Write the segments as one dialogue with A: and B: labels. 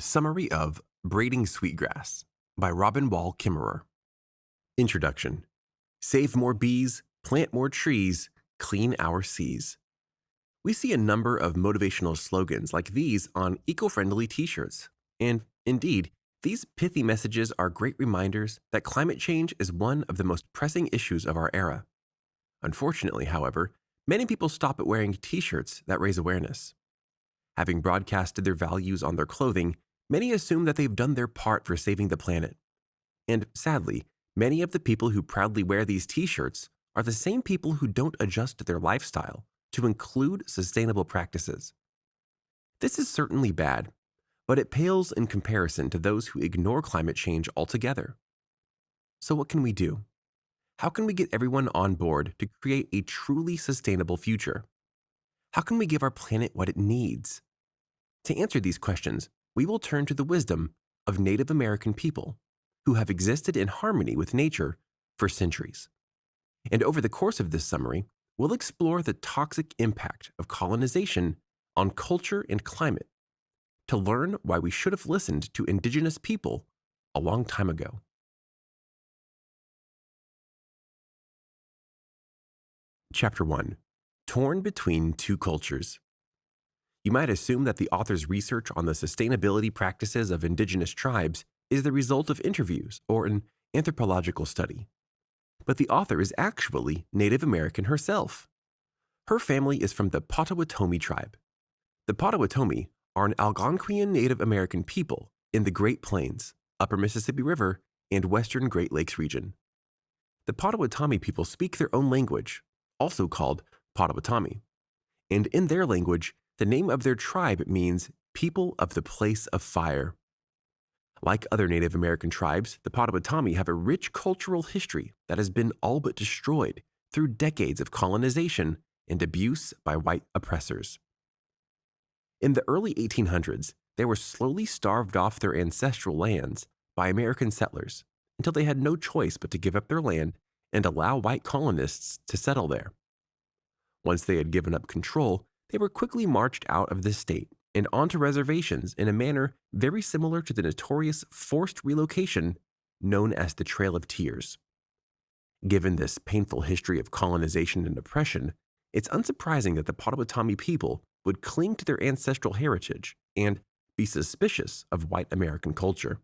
A: Summary of Braiding Sweetgrass by Wall Kimmerer. Introduction. Save more bees, plant more trees, clean our seas. We see a number of motivational slogans like these on eco-friendly t-shirts. And indeed, these pithy messages are great reminders that climate change is one of the most pressing issues of our era. Unfortunately, however, many people stop at wearing t-shirts that raise awareness. Having broadcasted their values on their clothing, many assume that they've done their part for saving the planet. And sadly, many of the people who proudly wear these t-shirts are the same people who don't adjust their lifestyle to include sustainable practices. This is certainly bad, but it pales in comparison to those who ignore climate change altogether. So what can we do? How can we get everyone on board to create a truly sustainable future? How can we give our planet what it needs? To answer these questions, we will turn to the wisdom of Native American people who have existed in harmony with nature for centuries. And over the course of this summary, we'll explore the toxic impact of colonization on culture and climate to learn why we should have listened to Indigenous people a long time ago. Chapter 1. Torn Between Two Cultures. You might assume that the author's research on the sustainability practices of indigenous tribes is the result of interviews or an anthropological study. But the author is actually Native American herself. Her family is from the Potawatomi tribe. The Potawatomi are an Algonquian Native American people in the Great Plains, Upper Mississippi River, and Western Great Lakes region. The Potawatomi people speak their own language, also called Potawatomi, and in their language, the name of their tribe means people of the place of fire. Like other Native American tribes, the Potawatomi have a rich cultural history that has been all but destroyed through decades of colonization and abuse by white oppressors. In the early 1800s, they were slowly starved off their ancestral lands by American settlers until they had no choice but to give up their land and allow white colonists to settle there. Once they had given up control, they were quickly marched out of the state and onto reservations in a manner very similar to the notorious forced relocation known as the Trail of Tears. Given this painful history of colonization and oppression, it's unsurprising that the Potawatomi people would cling to their ancestral heritage and be suspicious of white American culture.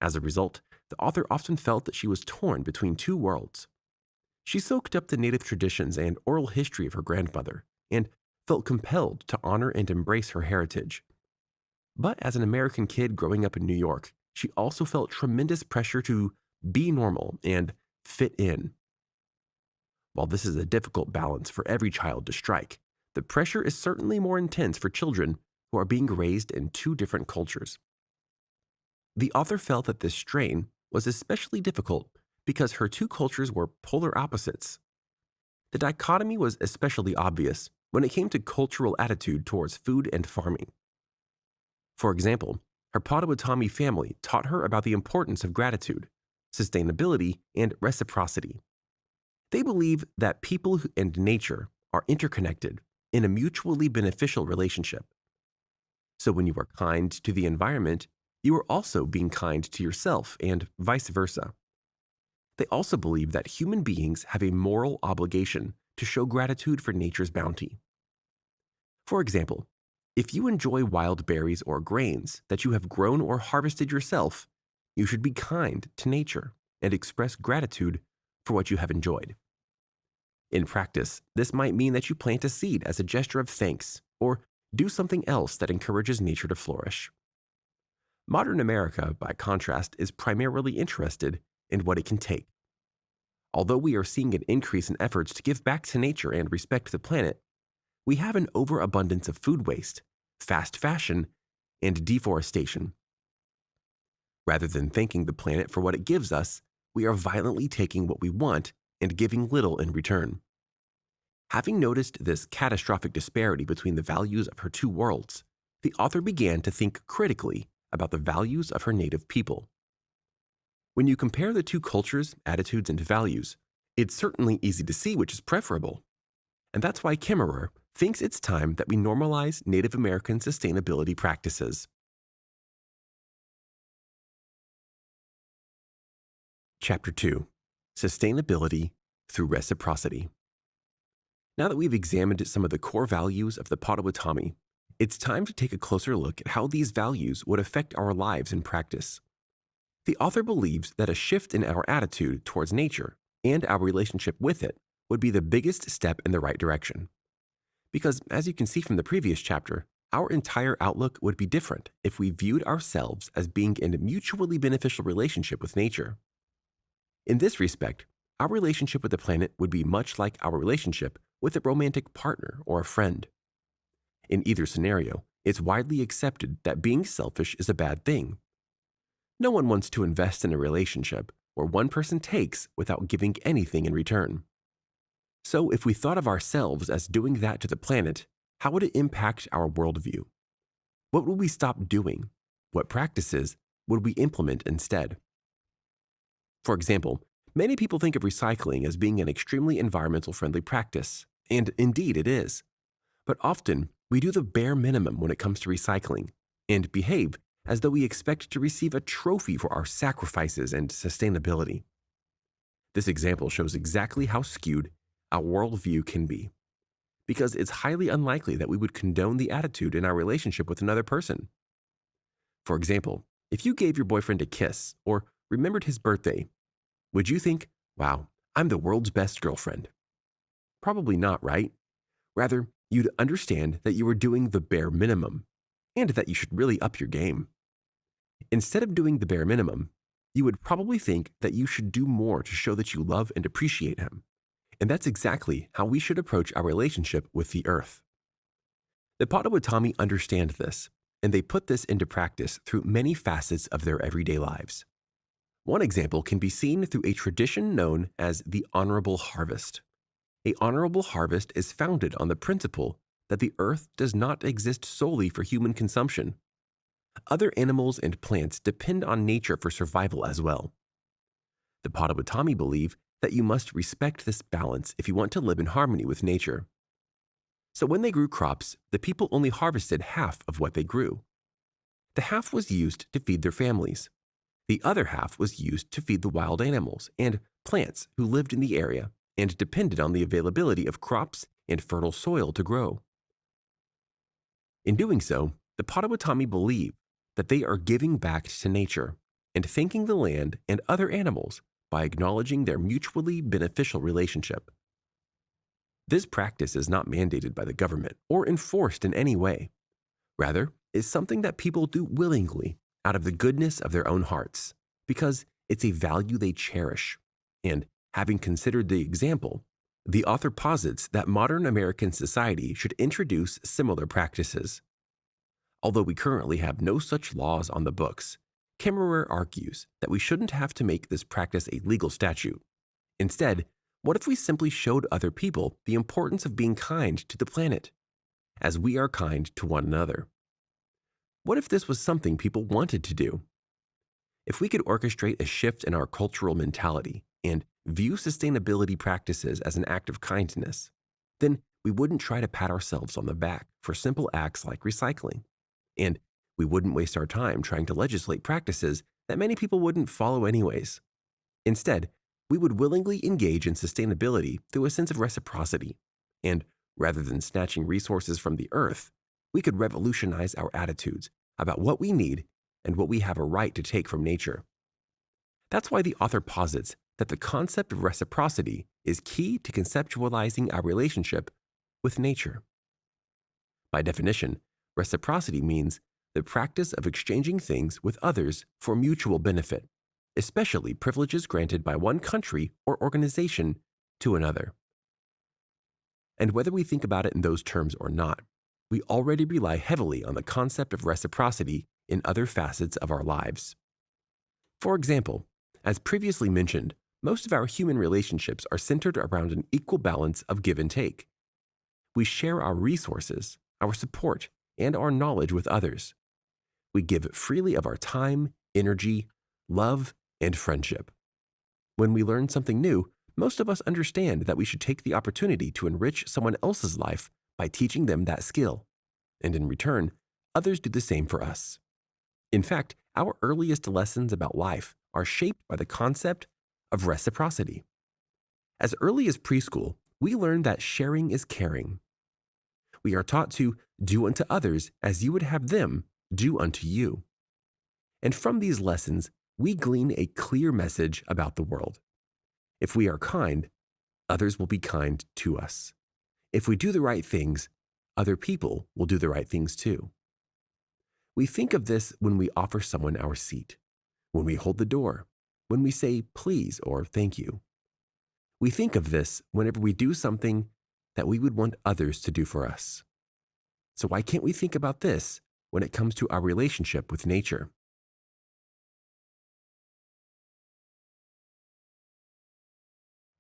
A: As a result, the author often felt that she was torn between two worlds. She soaked up the native traditions and oral history of her grandmother and felt compelled to honor and embrace her heritage. But as an American kid growing up in New York, she also felt tremendous pressure to be normal and fit in. While this is a difficult balance for every child to strike, the pressure is certainly more intense for children who are being raised in two different cultures. The author felt that this strain was especially difficult because her two cultures were polar opposites. The dichotomy was especially obvious when it came to cultural attitude towards food and farming. For example, her Potawatomi family taught her about the importance of gratitude, sustainability, and reciprocity. They believe that people and nature are interconnected in a mutually beneficial relationship. So when you are kind to the environment, you are also being kind to yourself and vice versa. They also believe that human beings have a moral obligation to show gratitude for nature's bounty. For example, if you enjoy wild berries or grains that you have grown or harvested yourself, you should be kind to nature and express gratitude for what you have enjoyed. In practice, this might mean that you plant a seed as a gesture of thanks or do something else that encourages nature to flourish. Modern America, by contrast, is primarily interested in what it can take. Although we are seeing an increase in efforts to give back to nature and respect the planet, we have an overabundance of food waste, fast fashion, and deforestation. Rather than thanking the planet for what it gives us, we are violently taking what we want and giving little in return. Having noticed this catastrophic disparity between the values of her two worlds, the author began to think critically about the values of her native people. When you compare the two cultures, attitudes, and values, it's certainly easy to see which is preferable. And that's why Kimmerer thinks it's time that we normalize Native American sustainability practices. Chapter 2 Sustainability through Reciprocity. Now that we've examined some of the core values of the Potawatomi, it's time to take a closer look at how these values would affect our lives in practice. The author believes that a shift in our attitude towards nature and our relationship with it would be the biggest step in the right direction. Because, as you can see from the previous chapter, our entire outlook would be different if we viewed ourselves as being in a mutually beneficial relationship with nature. In this respect, our relationship with the planet would be much like our relationship with a romantic partner or a friend. In either scenario, it's widely accepted that being selfish is a bad thing. No one wants to invest in a relationship where one person takes without giving anything in return. So, if we thought of ourselves as doing that to the planet, how would it impact our worldview? What would we stop doing? What practices would we implement instead? For example, many people think of recycling as being an extremely environmental friendly practice, and indeed it is. But often, we do the bare minimum when it comes to recycling, and behave as though we expect to receive a trophy for our sacrifices and sustainability. This example shows exactly how skewed our worldview can be, because it's highly unlikely that we would condone the attitude in our relationship with another person. For example, if you gave your boyfriend a kiss or remembered his birthday, would you think, wow, I'm the world's best girlfriend? Probably not, right? Rather, you'd understand that you were doing the bare minimum, and that you should really up your game. Instead of doing the bare minimum, you would probably think that you should do more to show that you love and appreciate him. And that's exactly how we should approach our relationship with the earth. The Potawatomi understand this, and they put this into practice through many facets of their everyday lives. One example can be seen through a tradition known as the honorable harvest. A honorable harvest is founded on the principle that the earth does not exist solely for human consumption. Other animals and plants depend on nature for survival as well. The Potawatomi believe that you must respect this balance if you want to live in harmony with nature. So when they grew crops, the people only harvested half of what they grew. The half was used to feed their families. The other half was used to feed the wild animals and plants who lived in the area and depended on the availability of crops and fertile soil to grow. In doing so, the Potawatomi believe that they are giving back to nature and thanking the land and other animals by acknowledging their mutually beneficial relationship. This practice is not mandated by the government or enforced in any way. Rather, it's something that people do willingly out of the goodness of their own hearts, because it's a value they cherish. And having considered the example, the author posits that modern American society should introduce similar practices. Although we currently have no such laws on the books, Kimmerer argues that we shouldn't have to make this practice a legal statute. Instead, what if we simply showed other people the importance of being kind to the planet, as we are kind to one another? What if this was something people wanted to do? If we could orchestrate a shift in our cultural mentality and view sustainability practices as an act of kindness, then we wouldn't try to pat ourselves on the back for simple acts like recycling. And we wouldn't waste our time trying to legislate practices that many people wouldn't follow anyways. Instead, we would willingly engage in sustainability through a sense of reciprocity. And rather than snatching resources from the earth, we could revolutionize our attitudes about what we need and what we have a right to take from nature. That's why the author posits that the concept of reciprocity is key to conceptualizing our relationship with nature. By definition, reciprocity means the practice of exchanging things with others for mutual benefit, especially privileges granted by one country or organization to another. And whether we think about it in those terms or not, we already rely heavily on the concept of reciprocity in other facets of our lives. For example, as previously mentioned, most of our human relationships are centered around an equal balance of give and take. We share our resources, our support, and our knowledge with others. We give freely of our time, energy, love, and friendship. When we learn something new, most of us understand that we should take the opportunity to enrich someone else's life by teaching them that skill. And in return, others do the same for us. In fact, our earliest lessons about life are shaped by the concept of reciprocity. As early as preschool, we learn that sharing is caring. We are taught to do unto others as you would have them do unto you. And from these lessons, we glean a clear message about the world. If we are kind, others will be kind to us. If we do the right things, other people will do the right things too. We think of this when we offer someone our seat, when we hold the door, when we say please or thank you. We think of this whenever we do something that we would want others to do for us. So why can't we think about this when it comes to our relationship with nature?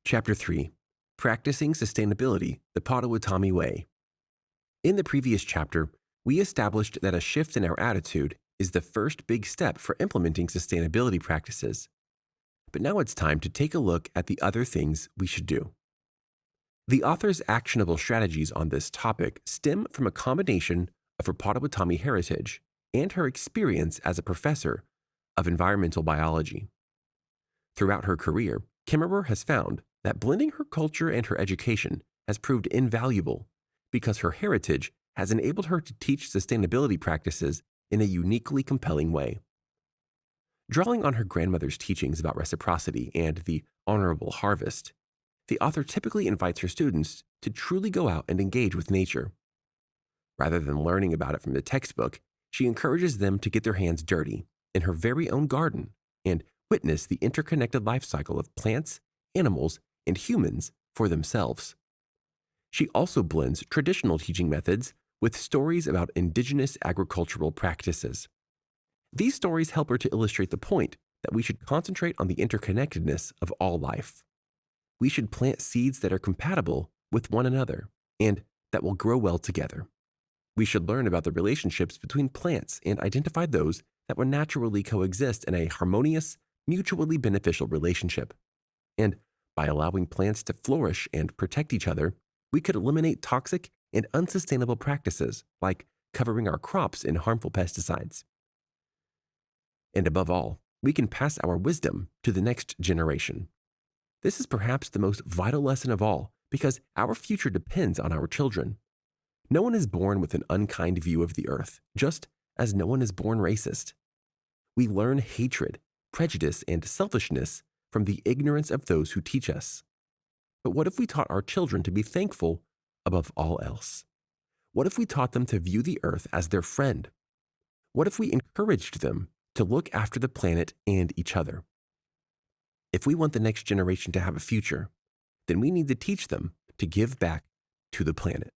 A: Chapter 3. Practicing Sustainability the Potawatomi Way. In the previous chapter, we established that a shift in our attitude is the first big step for implementing sustainability practices. But now it's time to take a look at the other things we should do. The author's actionable strategies on this topic stem from a combination of her Potawatomi heritage and her experience as a professor of environmental biology. Throughout her career, Kimmerer has found that blending her culture and her education has proved invaluable because her heritage has enabled her to teach sustainability practices in a uniquely compelling way. Drawing on her grandmother's teachings about reciprocity and the honorable harvest, the author typically invites her students to truly go out and engage with nature. Rather than learning about it from the textbook, she encourages them to get their hands dirty in her very own garden and witness the interconnected life cycle of plants, animals, and humans for themselves. She also blends traditional teaching methods with stories about indigenous agricultural practices. These stories help her to illustrate the point that we should concentrate on the interconnectedness of all life. We should plant seeds that are compatible with one another and that will grow well together. We should learn about the relationships between plants and identify those that will naturally coexist in a harmonious, mutually beneficial relationship. And by allowing plants to flourish and protect each other, we could eliminate toxic and unsustainable practices like covering our crops in harmful pesticides. And above all, we can pass our wisdom to the next generation. This is perhaps the most vital lesson of all because our future depends on our children. No one is born with an unkind view of the earth, just as no one is born racist. We learn hatred, prejudice, and selfishness from the ignorance of those who teach us. But what if we taught our children to be thankful above all else? What if we taught them to view the earth as their friend? What if we encouraged them to look after the planet and each other? If we want the next generation to have a future, then we need to teach them to give back to the planet.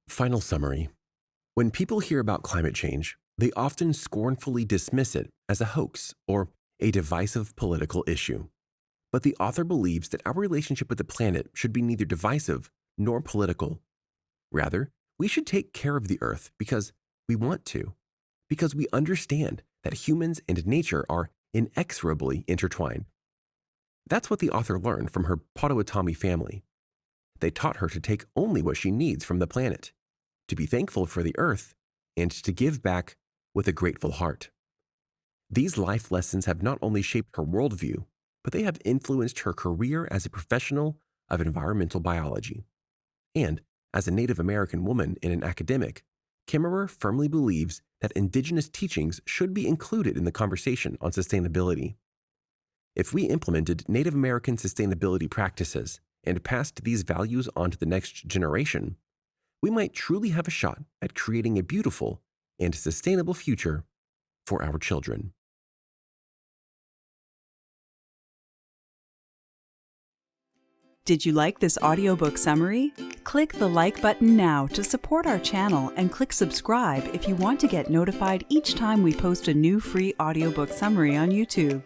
A: Final summary. When people hear about climate change, they often scornfully dismiss it as a hoax or a divisive political issue. But the author believes that our relationship with the planet should be neither divisive nor political. Rather, we should take care of the earth because we want to, because we understand that humans and nature are inexorably intertwined. That's what the author learned from her Potawatomi family. They taught her to take only what she needs from the planet, to be thankful for the earth, and to give back with a grateful heart. These life lessons have not only shaped her worldview, but they have influenced her career as a professional of environmental biology. And as a Native American woman and an academic, Kimmerer firmly believes that Indigenous teachings should be included in the conversation on sustainability. If we implemented Native American sustainability practices and passed these values on to the next generation, we might truly have a shot at creating a beautiful and sustainable future for our children.
B: Did you like this audiobook summary? Click the like button now to support our channel and click subscribe if you want to get notified each time we post a new free audiobook summary on YouTube.